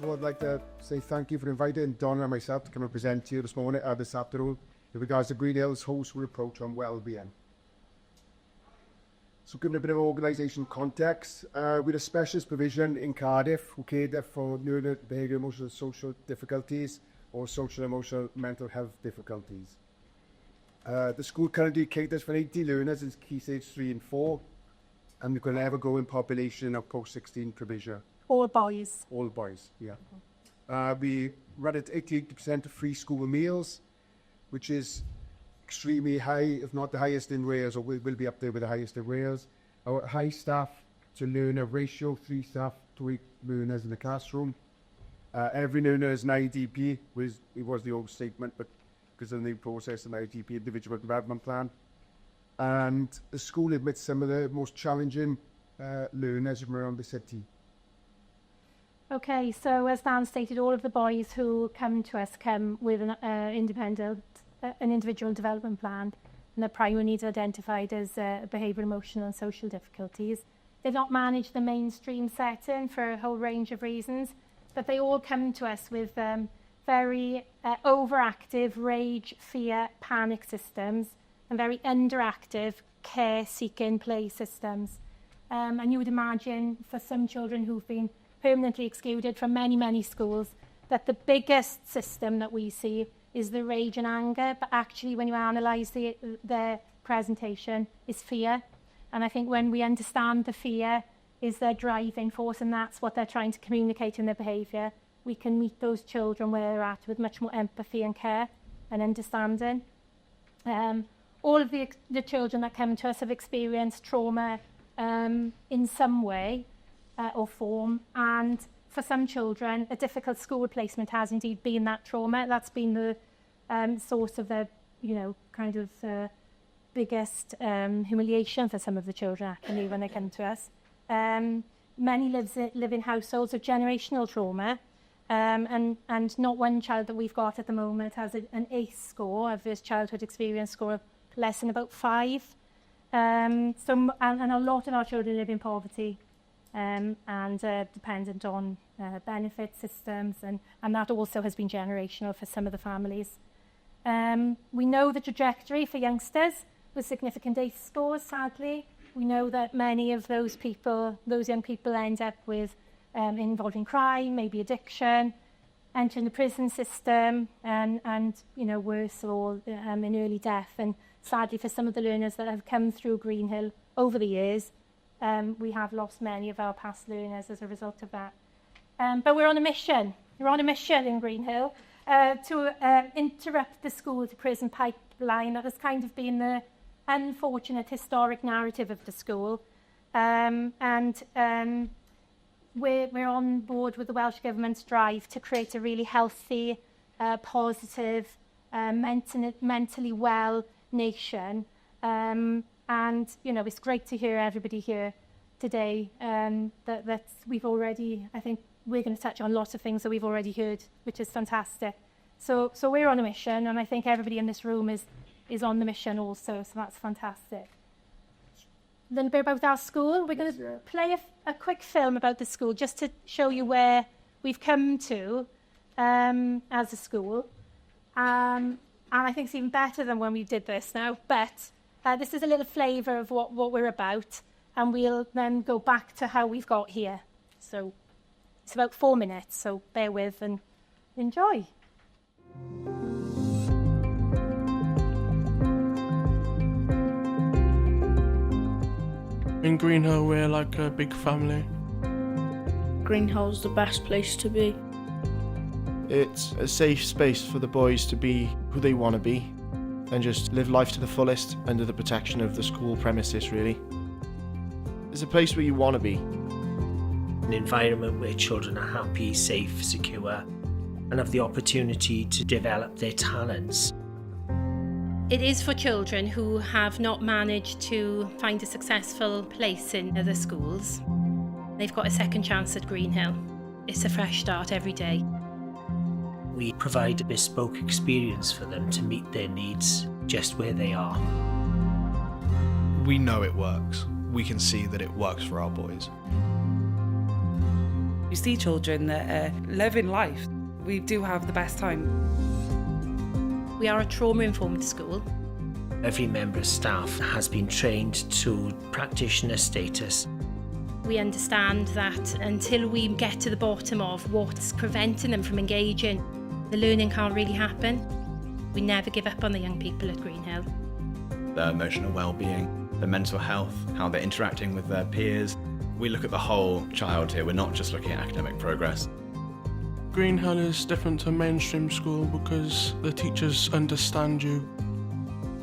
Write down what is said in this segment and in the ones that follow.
of all, I'd like to say thank you for inviting Donna and myself to come and present to you this morning, this afternoon, in regards to Green Hill's wholesome approach on well-being. So giving a bit of organisation context, with a specialist provision in Cardiff who cater for neuro, behavioural, emotional, social difficulties or social, emotional, mental health difficulties. The school currently caters for 80 learners in Key Stage 3 and 4, and we've got an ever-growing population of post-16 provision. All boys? All boys, yeah. We run at 88% of free school meals, which is extremely high, if not the highest in Wales, or will be up there with the highest in Wales. Our high staff to learner ratio, 3 staff to 8 learners in the classroom. Every learner is an IDP, it was the old statement, but because of the new process, an IDP, individual development plan. And the school admits some of the most challenging learners from around the city. Okay, so as Dan stated, all of the boys who come to us come with an individual development plan, and their primary needs are identified as behavioural, emotional and social difficulties. They've not managed the mainstream setting for a whole range of reasons, but they all come to us with very overactive rage, fear, panic systems and very underactive care-seeking play systems. And you would imagine for some children who've been permanently excluded from many, many schools, that the biggest system that we see is the rage and anger, but actually when you analyse their presentation is fear. And I think when we understand the fear is their driving force, and that's what they're trying to communicate in their behaviour, we can meet those children where they're at with much more empathy and care and understanding. All of the children that come to us have experienced trauma in some way or form, and for some children a difficult school placement has indeed been that trauma. That's been the source of the biggest humiliation for some of the children actually when they come to us. Many live in households of generational trauma, and not one child that we've got at the moment has an ACE score, adverse childhood experience score, of less than about 5. And a lot of our children live in poverty and dependent on benefit systems, and that also has been generational for some of the families. We know the trajectory for youngsters with significant ACE scores, sadly. We know that many of those young people end up with involving crime, maybe addiction, entering the prison system, and worse of all, in early death. And sadly, for some of the learners that have come through Green Hill over the years, we have lost many of our past learners as a result of that. But we're on a mission. We're on a mission in Green Hill to interrupt the school-to-prison pipeline that has kind of been the unfortunate historic narrative of the school. We're on board with the Welsh Government's drive to create a really healthy, positive, mentally well nation. And, it's great to hear everybody here today that we've already, I think we're going to touch on lots of things that we've already heard, which is fantastic. So we're on a mission, and I think everybody in this room is on the mission also, so that's fantastic. A little bit about our school. We're going to play a quick film about the school just to show you where we've come to as a school. And I think it's even better than when we did this now, but this is a little flavour of what we're about, and we'll then go back to how we've got here. So it's about 4 minutes, so bear with and enjoy. In Green Hill, we're like a big family. Green Hill's the best place to be. It's a safe space for the boys to be who they want to be and just live life to the fullest under the protection of the school premises, really. It's a place where you want to be. An environment where children are happy, safe, secure, and have the opportunity to develop their talents. It is for children who have not managed to find a successful place in other schools. They've got a second chance at Green Hill. It's a fresh start every day. We provide a bespoke experience for them to meet their needs just where they are. We know it works. We can see that it works for our boys. You see children that are living life. We do have the best time. We are a trauma-informed school. Every member of staff has been trained to practitioner status. We understand that until we get to the bottom of what's preventing them from engaging, the learning can't really happen. We never give up on the young people at Greenhill. Their emotional well-being, their mental health, how they're interacting with their peers. We look at the whole child here, we're not just looking at academic progress. Greenhill is different to mainstream school because the teachers understand you.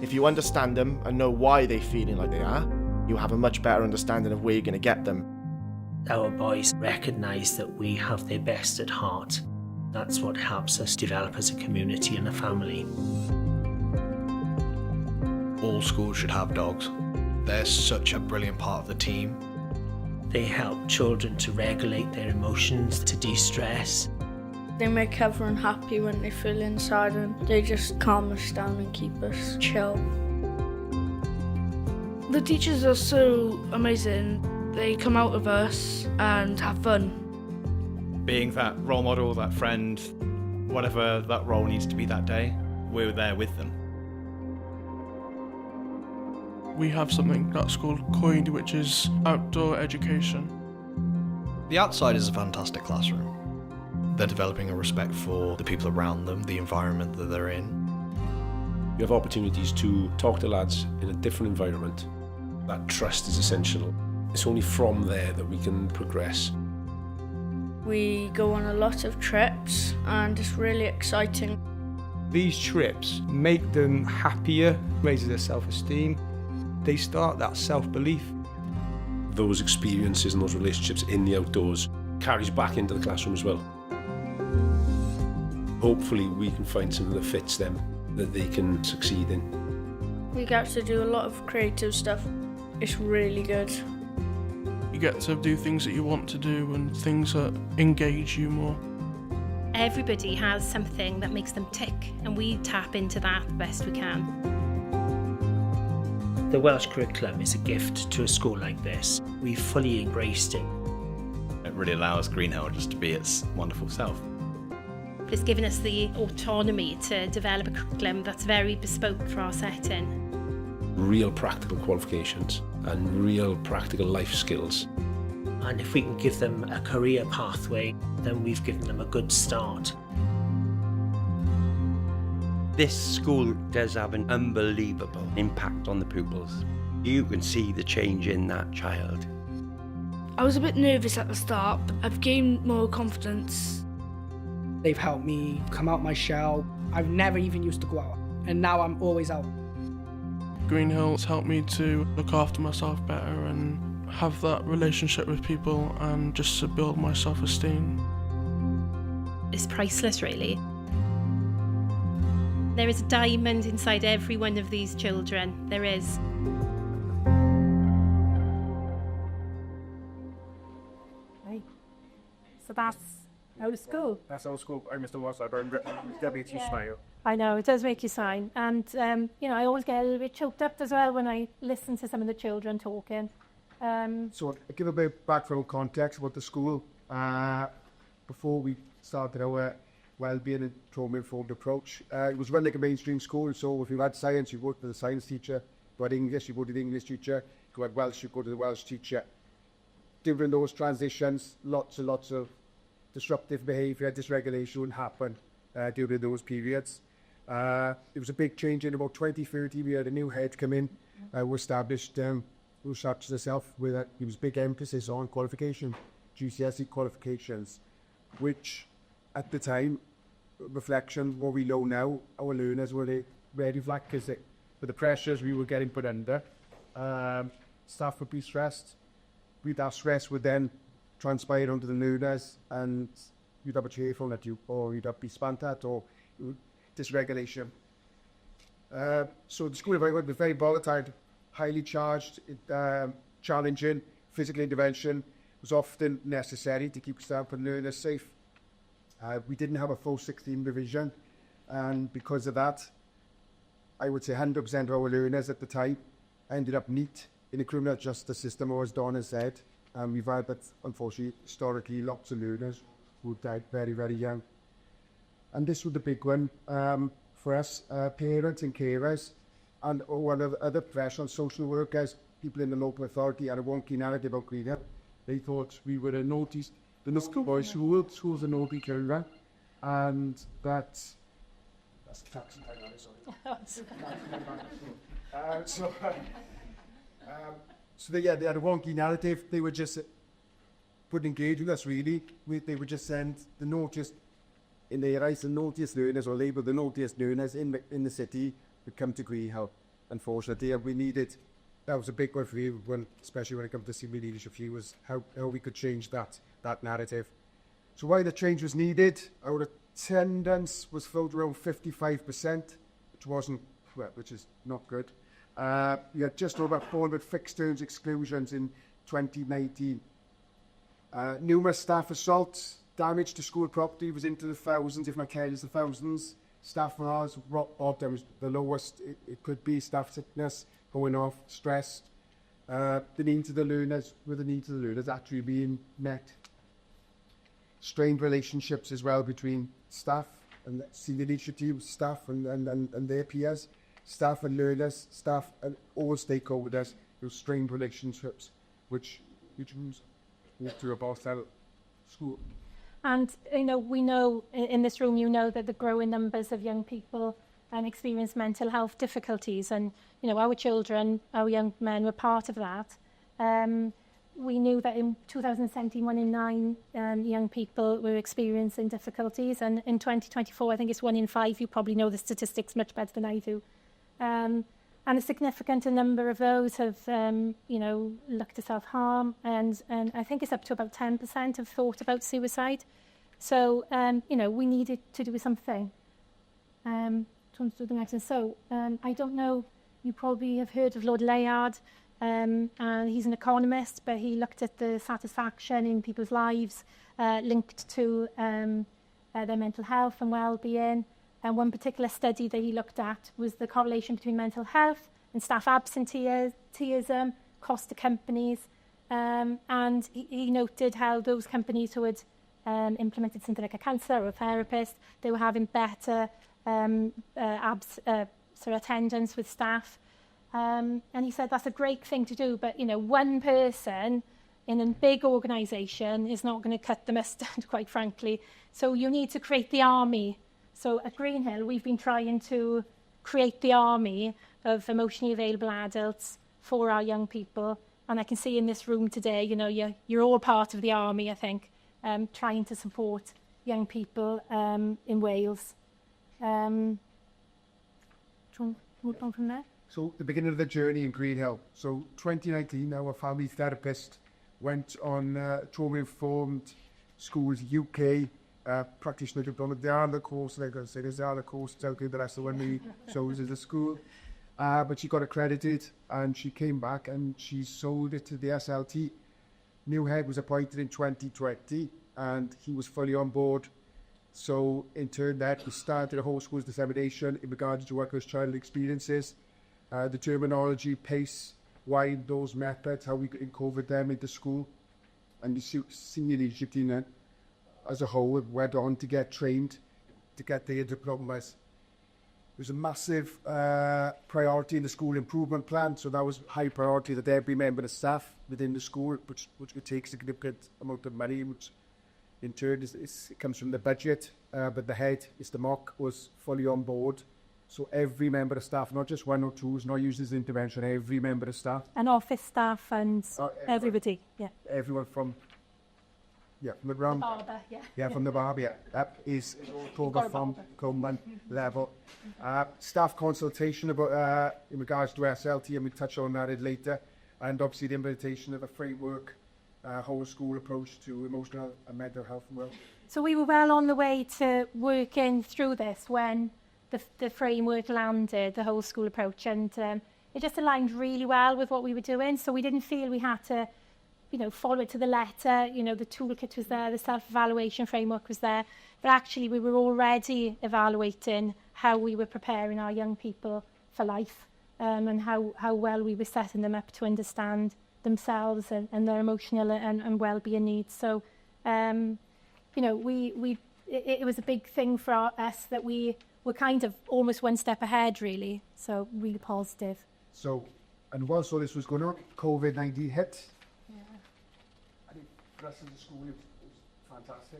If you understand them and know why they're feeling like they are, you have a much better understanding of where you're going to get them. Our boys recognise that we have their best at heart. That's what helps us develop as a community and a family. All schools should have dogs. They're such a brilliant part of the team. They help children to regulate their emotions, to de-stress. They make everyone happy when they feel inside, and they just calm us down and keep us chill. The teachers are so amazing. They come out of us and have fun. Being that role model, that friend, whatever that role needs to be that day, we're there with them. We have something that's called COID, which is outdoor education. The outside is a fantastic classroom. They're developing a respect for the people around them, the environment that they're in. You have opportunities to talk to lads in a different environment. That trust is essential. It's only from there that we can progress. We go on a lot of trips and it's really exciting. These trips make them happier, raises their self-esteem. They start that self-belief. Those experiences and those relationships in the outdoors carries back into the classroom as well. Hopefully we can find something that fits them, that they can succeed in. We get to do a lot of creative stuff. It's really good. You get to do things that you want to do and things that engage you more. Everybody has something that makes them tick, and we tap into that the best we can. The Welsh curriculum is a gift to a school like this. We've fully embraced it. It really allows Greenhill just to be its wonderful self. It's given us the autonomy to develop a curriculum that's very bespoke for our setting. Real practical qualifications and real practical life skills. And if we can give them a career pathway, then we've given them a good start. This school does have an unbelievable impact on the pupils. You can see the change in that child. I was a bit nervous at the start, but I've gained more confidence. They've helped me come out my shell. I've never even used to go out, and now I'm always out. Greenhill's helped me to look after myself better and have that relationship with people and just to build my self-esteem. It's priceless, really. There is a diamond inside every one of these children. There is. Right. So that's out of school. That's our school. I'm Mr. Wasserburn, Deputy Smile. I know, it does make you sign. And, I always get a little bit choked up as well when I listen to some of the children talking. So I'll give a bit of background context about the school. Before we started our well-being and trauma-informed approach. It was run like a mainstream school, so if you had science, you worked with a science teacher. If you had English, you go to the English teacher. If you had Welsh, you go to the Welsh teacher. During those transitions, lots and lots of disruptive behaviour, dysregulation would happen during those periods. There was a big change in about 2030. We had a new head come in, who established, who started herself with there was big emphasis on qualification, GCSE qualifications, which at the time, reflection, what we know now, our learners were very flat because with the pressures we were getting put under, staff would be stressed. That stress would then transpire onto the learners, and you'd have a cheerful at you, or you'd have be spant at, or dysregulation. So the school environment was very volatile, highly charged, challenging. Physical intervention was often necessary to keep staff and learners safe. We didn't have a full 16 revision, and because of that, I would say 100% of our learners at the time ended up neat in the criminal justice system, or as Donna said, And we've had, but unfortunately, historically, lots of learners who died very, very young. And this was the big one for us, parents and carers, and one of the other professional social workers, people in the local authority had a wonky narrative about Green Hill. They thought we were a naughty, the naughty boys schools are naughty children, and that's the taxi time, sorry. So they had a wonky narrative. They were just wouldn't engage with us really. They would just send the naughtiest, in their eyes, the naughtiest learners, or label the naughtiest learners in the city would come to Green Hill. Unfortunately, and we needed, that was a big one for everyone, especially when it comes to senior leadership view, was how we could change that narrative. So why the change was needed, our attendance was filled around 55%, which is not good. We had just over 400 fixed terms exclusions in 2019. Numerous staff assaults, damage to school property was into the thousands, if not carries the thousands. Staff morale, rock bottom was the lowest it could be. Staff sickness, going off, stressed. The needs of the learners actually being met. Strained relationships as well between staff and senior leadership team, staff and their peers, staff and learners, staff and all stakeholders. Those strained relationships, which walk through a Borsell school. And, you know, we know in this room, you know that the growing numbers of young people experience mental health difficulties. And, you know, our children, our young men were part of that. We knew that in 2017, 1 in 9 young people were experiencing difficulties. And in 2024, I think it's 1 in 5. You probably know the statistics much better than I do. And a significant number of those have, you know, looked at self-harm, and I think it's up to about 10% have thought about suicide. So, you know, we needed to do something. So, I don't know, you probably have heard of Lord Layard, and he's an economist, but he looked at the satisfaction in people's lives linked to their mental health and well-being. And one particular study that he looked at was the correlation between mental health and staff absenteeism, cost to companies. And he noted how those companies who had implemented something like a counsellor or a therapist, they were having better attendance with staff. And he said that's a great thing to do, but, you know, one person in a big organisation is not going to cut the mustard, quite frankly. So you need to create the army. So at Green Hill, we've been trying to create the army of emotionally available adults for our young people. And I can see in this room today, you know, you're all part of the army, I think, trying to support young people in Wales. Do you want to move on from there? So the beginning of the journey in Green Hill. So 2019, our family therapist went on Trauma-Informed Schools UK practitioner to Donna. There are the courses, like I said, there are the courses out there, the rest of the one we chose as a school. But she got accredited and she came back and she sold it to the SLT. New head was appointed in 2020 and he was fully on board. So in turn that we started a whole school's dissemination in regards to workers' child experiences, the terminology, pace, why those methods, how we incorporate them into school. And the senior leadership team then, as a whole, went on to get trained to get their diplomas. There's a massive priority in the school improvement plan, so that was high priority that every member of staff within the school, which would take significant amount of money, which in turn it comes from the budget, but the head, Mr. Mock, was fully on board. So every member of staff, not just one or two, is not used as intervention, every member of staff. And office staff and everybody, yeah. Everyone from the round. The barber, yeah. Yeah, from the barber, yeah. That is over from Coleman level. Staff consultation about in regards to SLT, and we'll touch on that later. And obviously the implementation of a framework, whole school approach to emotional and mental health and well. So we were well on the way to working through this when the framework landed, the whole school approach, and it just aligned really well with what we were doing. So we didn't feel we had to, you know, follow it to the letter. You know, the toolkit was there, the self-evaluation framework was there, but actually we were already evaluating how we were preparing our young people for life, and how well we were setting them up to understand themselves and their emotional and well-being needs. So, you know, it was a big thing for us that we were kind of almost one step ahead, really. So really positive. So, and whilst all this was going on, COVID-19 hit. Yeah. I think for us in the school, it was fantastic.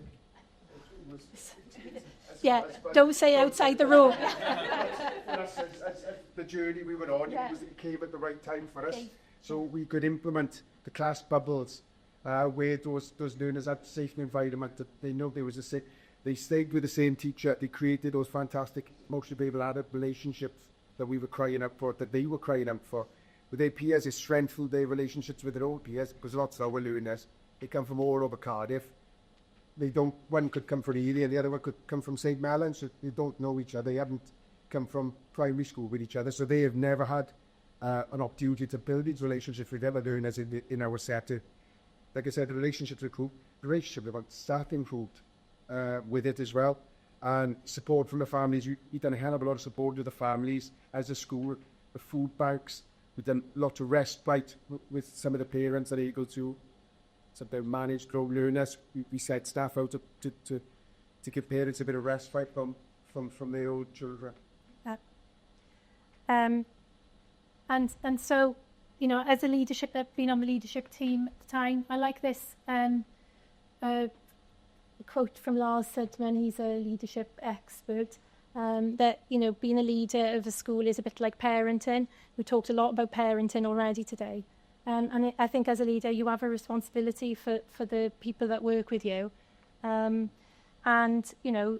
Yeah, don't say outside the room. For us, as the journey we were on, it came at the right time for us. So we could implement the class bubbles where those learners had a safe environment, that they know there was a safe. They stayed with the same teacher. They created those fantastic emotionally able adult relationships that we were crying out for, that they were crying out for. With their peers, it strengthened their relationships with their own peers, because lots of our learners, they come from all over Cardiff. One could come from Ely and the other one could come from St. Mellons, so they don't know each other. They haven't come from primary school with each other, so they have never had an opportunity to build these relationships with other learners in our sector. Like I said, the relationships improved, the relationship with staff improved with it as well, and support from the families. We've done a hell of a lot of support with the families as a school, the food banks. We've done a lot of respite with some of the parents that are able to sometimes manage grow learners. We set staff out to give parents a bit of respite from their own children. And so, you know, as a leadership, I've been on the leadership team at the time. I like this a quote from Lars Sudman. He's a leadership expert. That, you know, being a leader of a school is a bit like parenting. We talked a lot about parenting already today. And I think as a leader, you have a responsibility for the people that work with you. And, you know,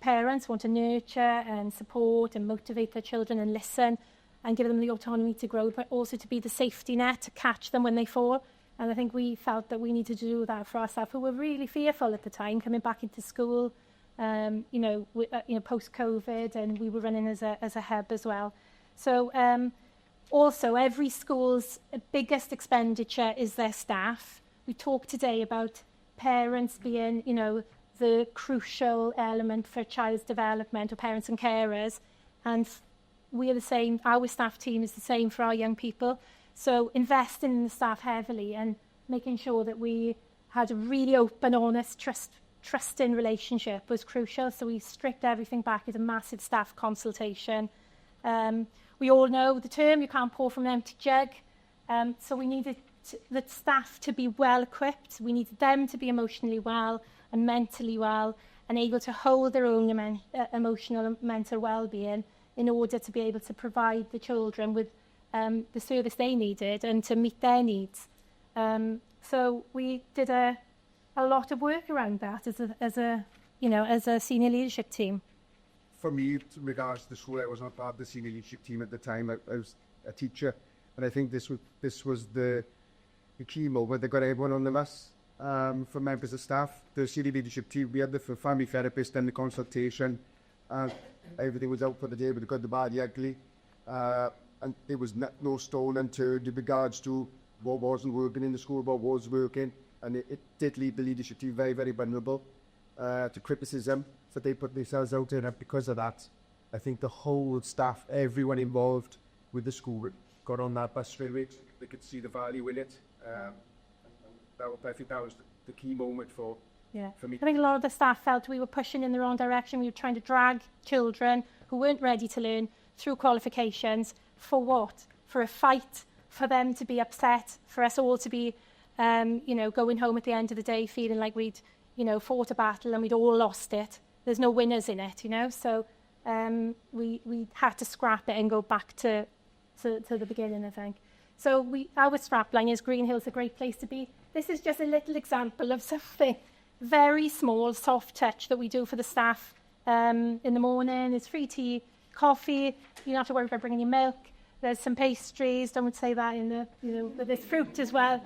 parents want to nurture and support and motivate their children and listen and give them the autonomy to grow, but also to be the safety net to catch them when they fall. And I think we felt that we needed to do that for our staff, who were really fearful at the time, coming back into school, you know, post-COVID, and we were running as a hub as well. So also, every school's biggest expenditure is their staff. We talked today about parents being, you know, the crucial element for a child's development, or parents and carers. And we are the same, our staff team is the same for our young people. So investing in the staff heavily and making sure that we had a really open, honest, trusting relationship was crucial. So we stripped everything back as a massive staff consultation. We all know the term, you can't pour from an empty jug. So we needed the staff to be well equipped. We needed them to be emotionally well and mentally well and able to hold their own emotional and mental well-being in order to be able to provide the children with the service they needed and to meet their needs. So we did a lot of work around that as a senior leadership team. For me, in regards to the school, I was not part of the senior leadership team at the time. I was a teacher, and I think this was the key moment that got everyone on the bus. For members of staff, the senior leadership team, we had the family therapist and the consultation. Everything was out for the day, with the good, the bad, the ugly. And there was no stone unturned in regards to what wasn't working in the school, what was working. And it did leave the leadership team very, very vulnerable to criticism. So they put themselves out there, and because of that, I think the whole staff, everyone involved with the school, got on that bus straight away. They could see the value in it. I think that was the key moment for me. I think a lot of the staff felt we were pushing in the wrong direction. We were trying to drag children who weren't ready to learn through qualifications. For what? For a fight, for them to be upset, for us all to be, going home at the end of the day feeling like we'd, fought a battle and we'd all lost it. There's no winners in it, So we had to scrap it and go back to the beginning, I think. So our strapline is Green Hill's a great place to be. This is just a little example of something very small, soft touch that we do for the staff in the morning. There's free tea, coffee. You don't have to worry about bringing your milk. There's some pastries. Don't say that in the, but there's fruit as well.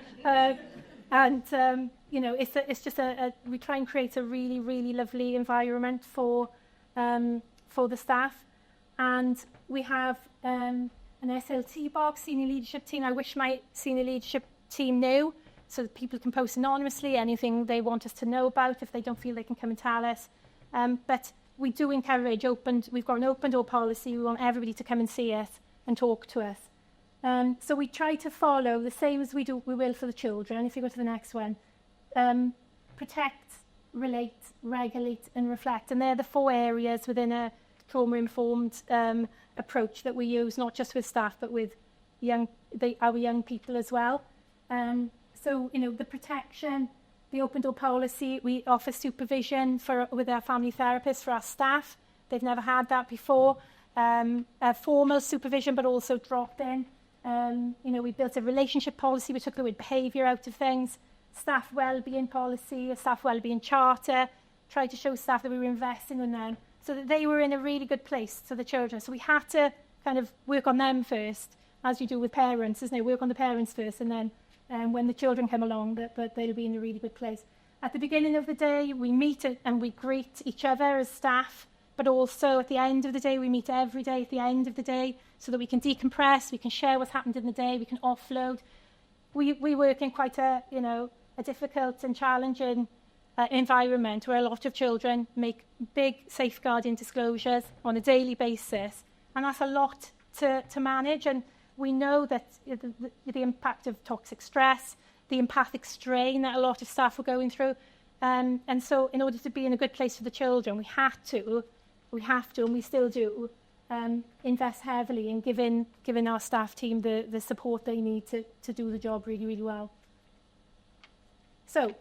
It's just we try and create a really, really lovely environment for the staff. And we have an SLT box, senior leadership team. I wish my senior leadership team knew, so that people can post anonymously anything they want us to know about if they don't feel they can come and tell us. But we do encourage we've got an open door policy. We want everybody to come and see us and talk to us. So we try to follow the same as we will for the children. If you go to the next one, protect, relate, regulate and reflect. And they're the 4 areas within a trauma-informed approach that we use, not just with staff, but with our young people as well. So, the protection, the open door policy, we offer supervision with our family therapists for our staff. They've never had that before. Formal supervision, but also drop-in. We built a relationship policy. We took the word behaviour out of things. Staff wellbeing policy, a staff wellbeing charter. Tried to show staff that we were investing in them so that they were in a really good place to the children. So we had to kind of work on them first, as you do with parents, isn't it? Work on the parents first, and then when the children come along, that they'll be in a really good place. At the beginning of the day, we meet and we greet each other as staff, but also at the end of the day, we meet every day at the end of the day so that we can decompress, we can share what's happened in the day, we can offload. We work in quite a difficult and challenging environment where a lot of children make big safeguarding disclosures on a daily basis, and that's a lot to manage. And we know that the impact of toxic stress, the empathic strain that a lot of staff were going through, and so in order to be in a good place for the children, we have to, and we still do, invest heavily in giving our staff team the support they need to do the job really, really well. So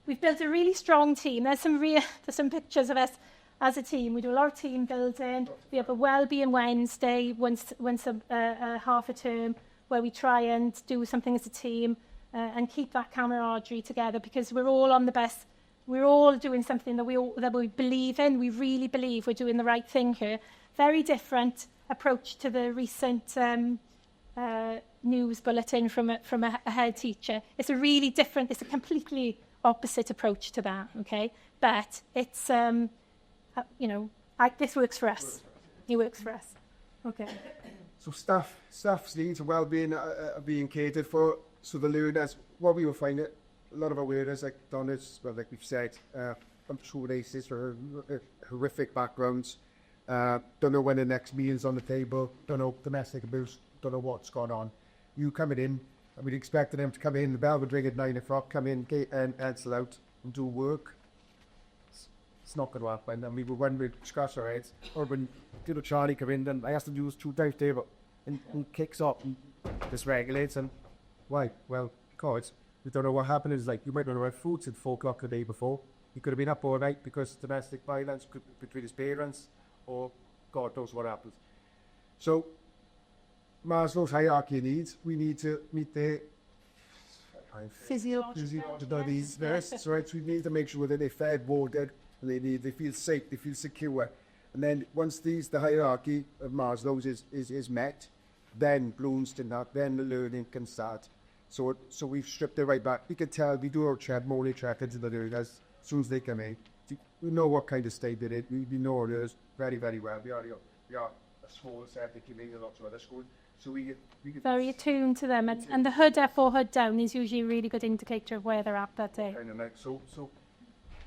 we've built a really strong team. There's some pictures of us as a team. We do a lot of team building. We have a wellbeing Wednesday once a half a term where we try and do something as a team and keep that camaraderie together, because we're all on the best. We're all doing something that we believe in. We really believe we're doing the right thing here. Very different approach to the recent news bulletin from a head teacher. It's a completely opposite approach to that, okay? But it's, this works for us. It works for us. Okay. So staff's needs and well-being are being catered for. So the learners, what we will find, a lot of our learners, like Donna's, like we've said, from true races or horrific backgrounds, don't know when the next meal's on the table, don't know domestic abuse, don't know what's going on. You coming in, and we'd expect them to come in, the bell would ring at 9 o'clock, come in and cancel out and do work. It's not going to happen. And when we scratch our heads, or when Charlie come in, then I asked him to do his 2 timetable and kicks up and dysregulates. And why? Well, because we don't know what happened. It's like, you might not have had food since 4 o'clock the day before. He could have been up all night because of domestic violence between his parents, or God knows what happened. So, Maslow's hierarchy of needs, we need to meet their physiological needs first, right? So we need to make sure that they're fed, watered, and they feel safe, they feel secure. And then once the hierarchy of Maslow's is met, then Bloom's did that, then the learning can start. So we've stripped it right back. We can tell, we do our morning check-ins in the learners as soon as they come in. We know what kind of state they're in. We know others very, very well. We are a small set that came in lots of other schools. So we get very attuned to them, and the hood up or hood down is usually a really good indicator of where they're at that day. Kind of like, so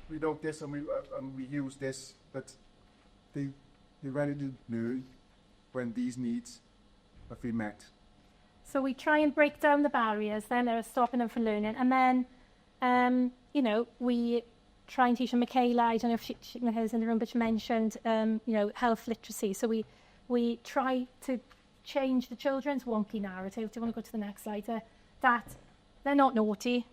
we know this and we use this, but they ready to learn when these needs have been met. So we try and break down the barriers then that are stopping them from learning, and then we try and teach them. Michaela, I don't know if Michaela's in the room, but she mentioned health literacy. So we try to change the children's wonky narrative. Do you want to go to the next slide? That they're not naughty.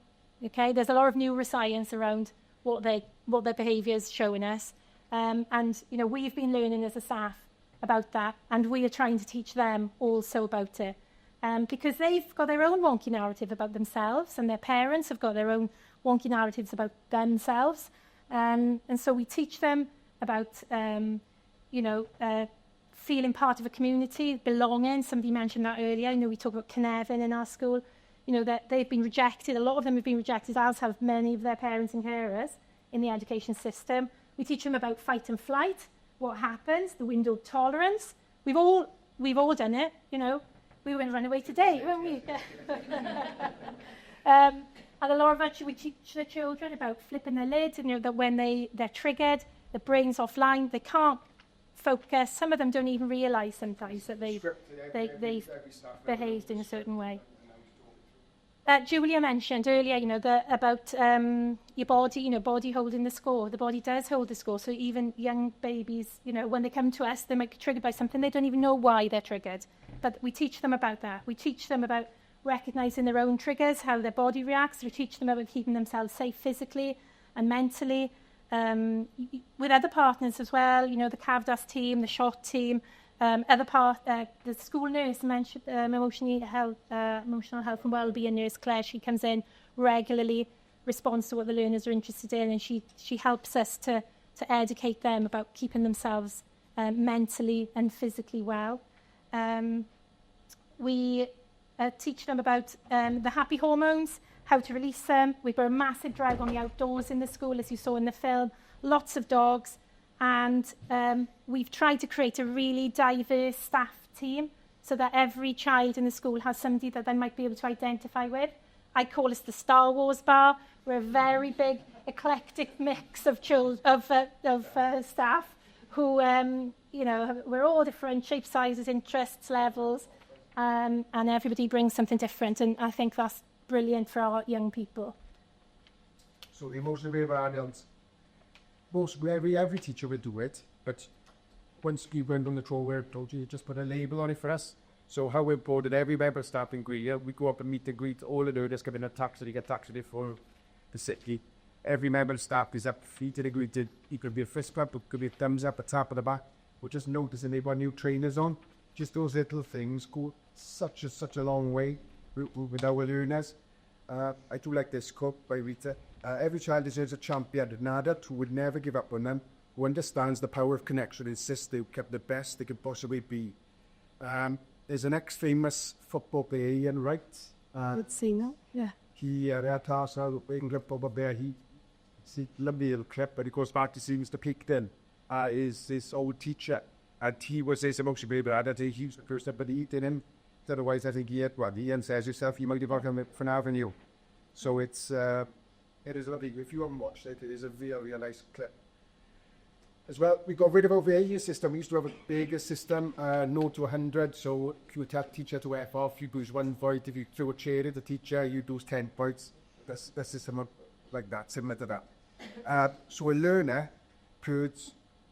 Okay, there's a lot of neuroscience around what their behaviour is showing us, and we've been learning as a staff about that, and we are trying to teach them also about it, because they've got their own wonky narrative about themselves, and their parents have got their own wonky narratives about themselves, and so we teach them about feeling part of a community, belonging. Somebody mentioned that earlier. We talk about Cardiff in our school. That they've been rejected. A lot of them have been rejected, as have many of their parents and carers in the education system. We teach them about fight and flight, what happens, the window of tolerance. We've all done it. We were going to run away today, weren't we? And a lot of actually we teach the children about flipping their lid, and that when they're triggered, the brain's offline, they can't focused. Some of them don't even realise sometimes that they've behaved in a certain way. Julia mentioned earlier, about your body, body holding the score. The body does hold the score. So even young babies, when they come to us, they might be triggered by something. They don't even know why they're triggered. But we teach them about that. We teach them about recognising their own triggers, how their body reacts. We teach them about keeping themselves safe physically and mentally. With other partners as well, the CAVDAS team, the SHOT team, the school nurse, emotional health and wellbeing nurse Claire, she comes in regularly, responds to what the learners are interested in, and she helps us to educate them about keeping themselves mentally and physically well. We teach them about the happy hormones, how to release them. We've got a massive drive on the outdoors in the school, as you saw in the film, lots of dogs. And we've tried to create a really diverse staff team so that every child in the school has somebody that they might be able to identify with. I call us the Star Wars bar. We're a very big, eclectic mix of staff who, we're all different shapes, sizes, interests, levels, and everybody brings something different. And I think that's brilliant for our young people. So the emotional behaviour adults. Every teacher would do it, but once we went on the tour, we told you just put a label on it for us. So how we important every member of staff in Greer, we go up and meet and greet all the learners, come in a taxi, they get taxied for the city. Every member of staff is up, greeted and greeted. It could be a fist bump, it could be a thumbs up, a tap on the back. We're just noticing they've got new trainers on. Just those little things go such a long way with our learners. I do like this quote by Rita. Every child deserves a champion, an adult who would never give up on them, who understands the power of connection and insists they've kept the best they could possibly be. There's an ex-famous football player, Ian Wright. I've seen that, yeah. He had a England football player. It's a lovely little clip, but it goes back to see Mr. Picton, is this old teacher. And he was this emotional behaviour adult. He was the first to believe in him. Otherwise, I think Ian says himself, he might have got him for an avenue. So it is lovely. If you haven't watched it, it is a real nice clip. As well, we got rid of our VA system. We used to have a bigger system, 0 to 100. So if you tell a teacher to F off, you lose 1 point. If you throw a chair at the teacher, you lose 10 points. That's system like that, similar to that. So a learner could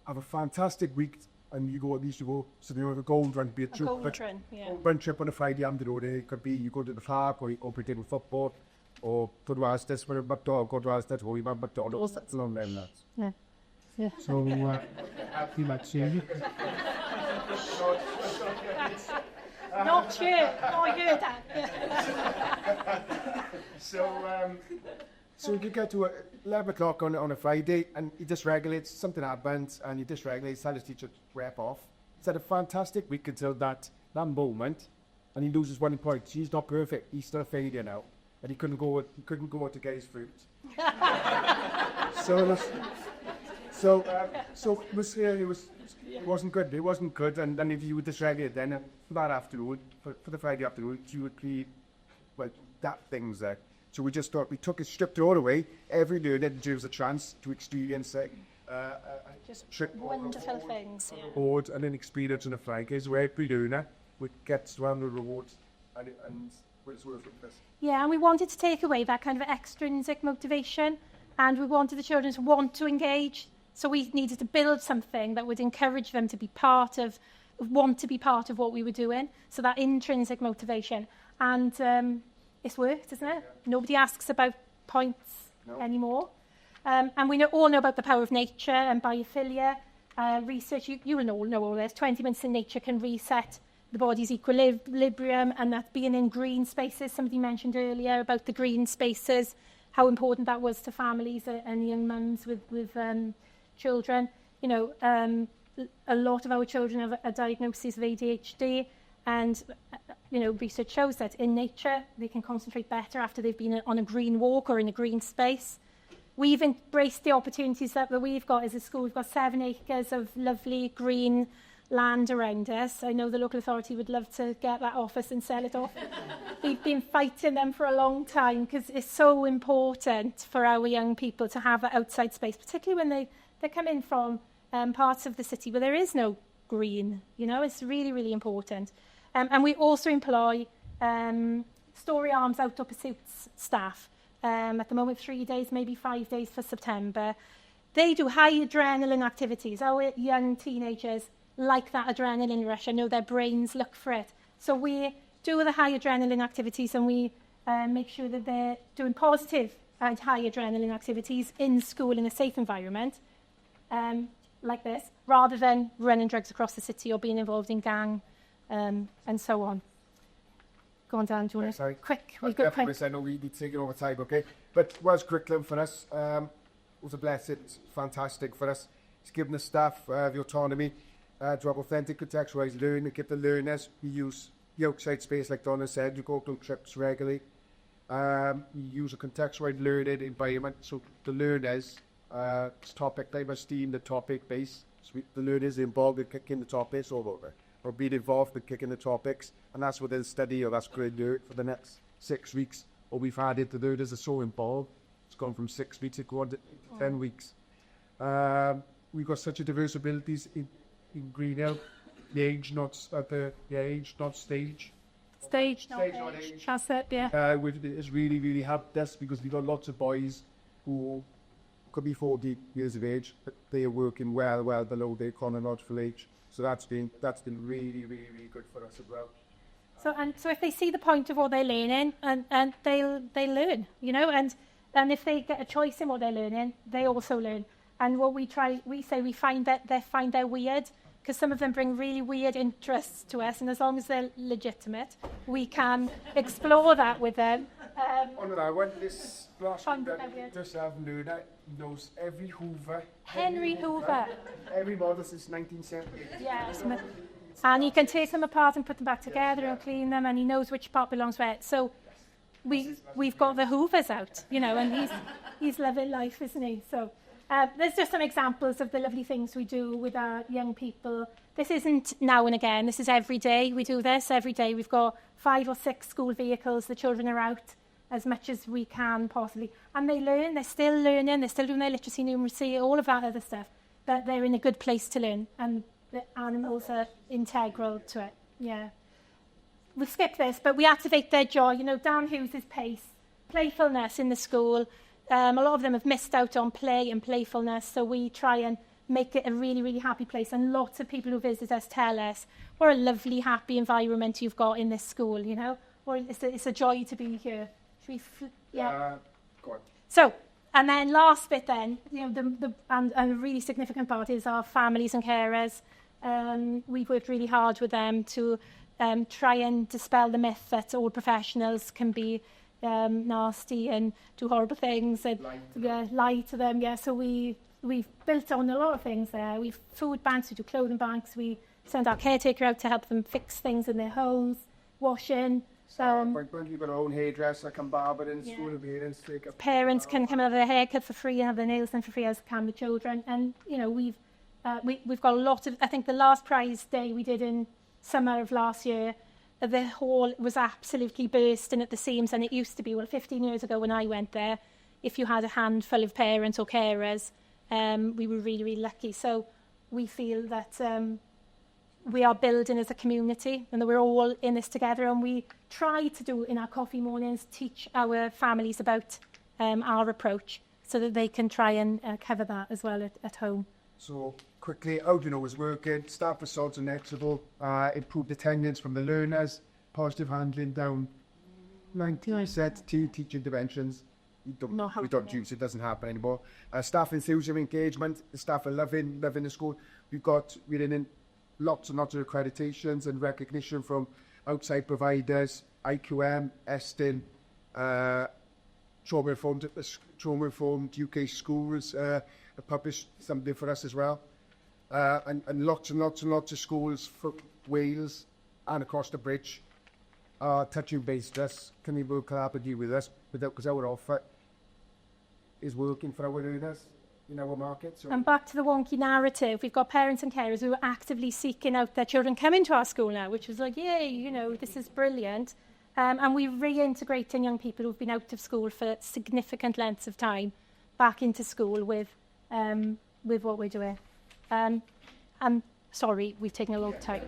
have a fantastic week, and you used to go, so you have a gold run, be a troop. Gold run, yeah. Gold run trip on a Friday after the road. It could be you go to the park, or you go play with football, or go to Asda, or go to Asda, or you have McDonald's. It's along them nuts. Yeah. Yeah. So, happy much seeing you. Not you, not you, Dad. So you get to 11 o'clock on a Friday, and he dysregulates, something happens, and he dysregulates, tell his teacher to rep off. He's had a fantastic week until that moment, and he loses 1 point. He's not perfect, he's still a failure now, and he couldn't go out to get his fruit. It wasn't good. It wasn't good, and then if you were dysregulated, then for that afternoon, for the Friday afternoon, you would be, that thing's there. So we just thought we stripped it all away. Every learner deserves a chance to experience just wonderful things. Yeah. Board and an experience on a Friday, where every learner gets one of the rewards and it's worth it. Yeah, and we wanted to take away that kind of extrinsic motivation, and we wanted the children to want to engage. So we needed to build something that would encourage them to be want to be part of what we were doing. So that intrinsic motivation. And it's worked, isn't it? Nobody asks about points anymore. And we all know about the power of nature and biophilia. Research, you will all know all this. 20 minutes in nature can reset the body's equilibrium, and that's being in green spaces. Somebody mentioned earlier about the green spaces, how important that was to families and young mums with children. A lot of our children have a diagnosis of ADHD, and research shows that in nature they can concentrate better after they've been on a green walk or in a green space. We've embraced the opportunities that we've got as a school. We've got 7 acres of lovely green land around us. I know the local authority would love to get that off us and sell it off. We've been fighting them for a long time because it's so important for our young people to have that outside space, particularly when they come in from parts of the city where there is no green. You know, it's really, really important. And we also employ Story Arms Outdoor Pursuits staff. At the moment, 3 days, maybe 5 days for September. They do high adrenaline activities. Our young teenagers like that adrenaline rush. I know their brains look for it. So we do the high adrenaline activities, and we make sure that they're doing positive and high adrenaline activities in school in a safe environment, like this, rather than running drugs across the city or being involved in gang and so on. Go on, Dan, do you want to... Quick, we've got quick. I know we need to take it over time, okay? But was curriculum for us was a blessing. It's fantastic for us. It's given the staff the autonomy to have authentic contextualised learning, to give the learners. We use the outside space, like Donna said. You go on trips regularly. We use a contextualised learning environment, so the learners, it's topic time, esteem the topic base. So the learners involved in kicking the topics or being involved in kicking the topics, and that's what they'll study, or that's grade learn for the next 6 weeks. Or we've had it, the learners are so involved. It's gone from 6 weeks to go on to 10 weeks. We've got such a diverse abilities in Greenhill. The age, not stage. Stage, not age. That's it, yeah. It's really, really helped us because we've got lots of boys who could be 40 years of age, but they are working well below their chronological age. So that's been really, really, really good for us as well. So if they see the point of what they're learning, and they'll learn, you know, and if they get a choice in what they're learning, they also learn. And what we find that they're weird, because some of them bring really weird interests to us, and as long as they're legitimate, we can explore that with them. I went this last week that just have learned he knows every Hoover. Henry Hoover. Every model since 1970. Yes. And he can take them apart and put them back together and clean them, and he knows which part belongs where. So we've got the Hoovers out, you know, and he's living life, isn't he? So there's just some examples of the lovely things we do with our young people. This isn't now and again. This is every day. We do this every day. We've got 5 or 6 school vehicles. The children are out as much as we can possibly. And they learn. They're still learning. They're still doing their literacy, numeracy, all of that other stuff. But they're in a good place to learn. And the animals are integral to it. Yeah. We'll skip this, but we activate their joy. You know, Dan Hughes' pace, playfulness in the school. A lot of them have missed out on play and playfulness, so we try and make it a really, really happy place. And lots of people who visit us tell us, what a lovely, happy environment you've got in this school, you know? Or it's a joy to be here. Should we yeah. Go on. So, and then last bit then, you know, and a really significant part is our families and carers. We've worked really hard with them to try and dispel the myth that all professionals can be nasty and do horrible things and lie to them. Yeah, so we've built on a lot of things there. We've food banks, we do clothing banks, we send our caretaker out to help them fix things in their homes, washing. We've got our own hairdresser, can barber in school, parents can come and have their haircut for free and have their nails done for free, as can the children. And you know, we've got a lot of. I think the last prize day we did in summer of last year, the hall was absolutely bursting at the seams, and it used to be, 15 years ago when I went there, if you had a handful of parents or carers, we were really, really lucky. So we feel that we are building as a community and that we're all in this together, and we try to do in our coffee mornings, teach our families about our approach so that they can try and cover that as well at home. So quickly, how do you know it's working? Staff results are negligible, improved attendance from the learners, positive handling down 90%, teacher interventions. We don't use it, doesn't happen anymore. Staff enthusiasm, engagement, the staff are loving the school. We're in lots and lots of accreditations and recognition from outside providers, IQM, Estin, trauma-informed UK schools have published something for us as well. And lots and lots and lots of schools from Wales and across the bridge are touching base with us. Can we work collaboratively with us? Because our offer is working for our learners in our market. So. And back to the wonky narrative, we've got parents and carers who are actively seeking out their children coming to our school now, which was like, yay, you know, this is brilliant. And we're reintegrating young people who've been out of school for significant lengths of time back into school with what we're doing. I'm sorry, we've taken a long time.